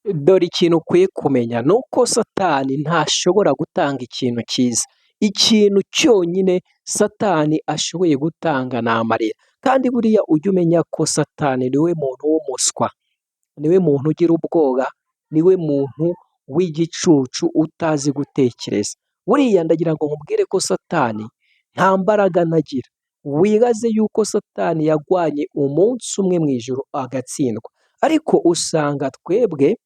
Dore ikintu ukwiye kumenya ni uko Satani ntashobora gutanga ikintu cyiza. Ikintu cyonyine Satani ashoboye gutanga ni amarira. Kandi buriya ujye umenya ko Satani niwe muntu w'umuswa, niwe muntu ugira ubwoba, niwe muntu w'igicucu utazi gutekereza. Buriya ndagira ngo nkubwire ko Satani nta mbaraga anagira. Wibaze yuko Satani yarwanye umunsi umwe mu ijoro agatsindwa. Ariko usanga twebwe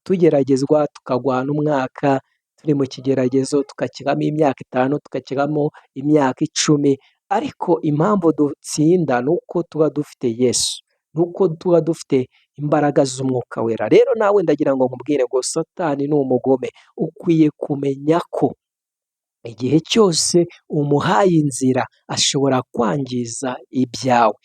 tugeragezwa tukagwana umwaka, turi mu kigeragezo tukakibamo imyaka 5, tukakibamo imyaka 10, ariko impamvu dutsinda ni uko tuba dufite Yesu, ni uko tuba dufite imbaraga z'Umwuka Wera. Rero nawe ndagira ngo nkubwire ngo Satani ni umugome, ukwiye kumenya ko igihe cyose umuhaye inzira ashobora kwangiza ibyawe.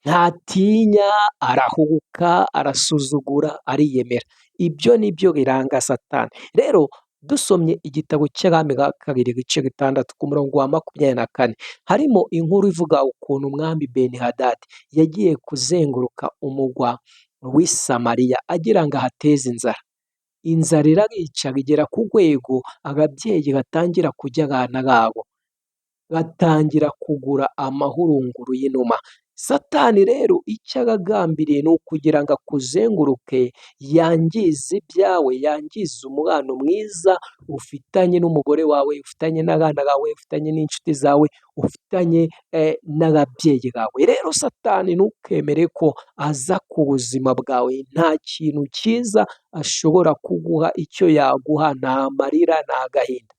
Ntatinya, arahubuka, arasuzugura, ariyemera. Ibyo ni byo biranga Satani. Rero dusomye igitabo cy'Abami ba kabiri igice 6 ku murongo wa 24, harimo inkuru ivuga ukuntu umwami Benihadadi yagiye kuzenguruka umugwa w'i Samariya agira ngo ahateze inzara. Inzara irabica bigera ku rwego ababyeyi batangira kurya abana babo, batangira kugura amahurunguru y'inuma. Satani rero icyo aba agambiriye ni ukugira ngo akuzenguruke, yangize ibyawe, yangize umubano mwiza ufitanye n'umugore wawe, ufitanye n'abana bawe, ufitanye n'inshuti zawe, ufitanye n'ababyeyi bawe. Rero Satani ntukemere ko aza ku buzima bwawe. Nta kintu cyiza ashobora kuguha, icyo yaguha ni amarira, ni agahinda.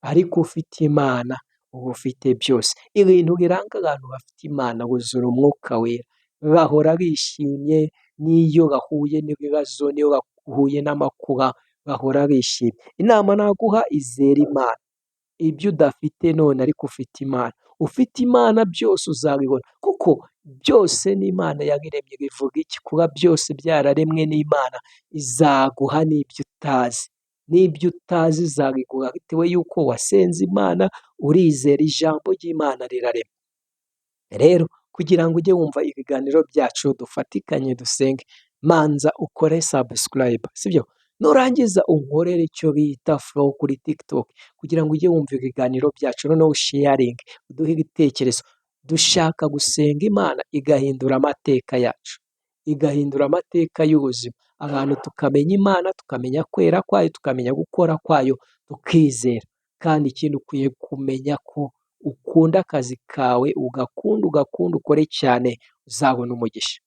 Ariko ufite Imana uba ufite byose. Ibintu biranga abantu bafite Imana buzura Umwuka Wera, bahora bishimye n'iyo bahuye n'ibibazo, n'iyo bahuye n'amakuba, bahora bishimye. Inama naguha, izere Imana. Ibyo udafite none ariko ufite Imana, ufite Imana byose uzabibona, kuko byose n'Imana yabiremye. Bivuga iki? Kuba byose byararemwe n'Imana, izaguha n'ibyo utazi. N'ibyo utazi izabiguha bitewe yuko wasenze Imana, urizera ijambo ry'Imana rirarema. Rero kugira ngo ujye wumva ibiganiro byacu dufatikanye dusenge, manza ukore subscribe, sibyo? Nurangiza unkorere icyo bita follow kuri TikTok kugira ngo ujye wumva ibiganiro byacu, noneho sharing, uduhe ibitekerezo. Dushaka gusenga Imana igahindura amateka yacu, igahindura amateka y'ubuzima, abantu tukamenya Imana, tukamenya kwera kwayo, tukamenya gukora kwayo, tukizera. Kandi ikindi ukwiye kumenya ko ukunda akazi kawe, ugakunda ukore cyane, uzabona umugisha.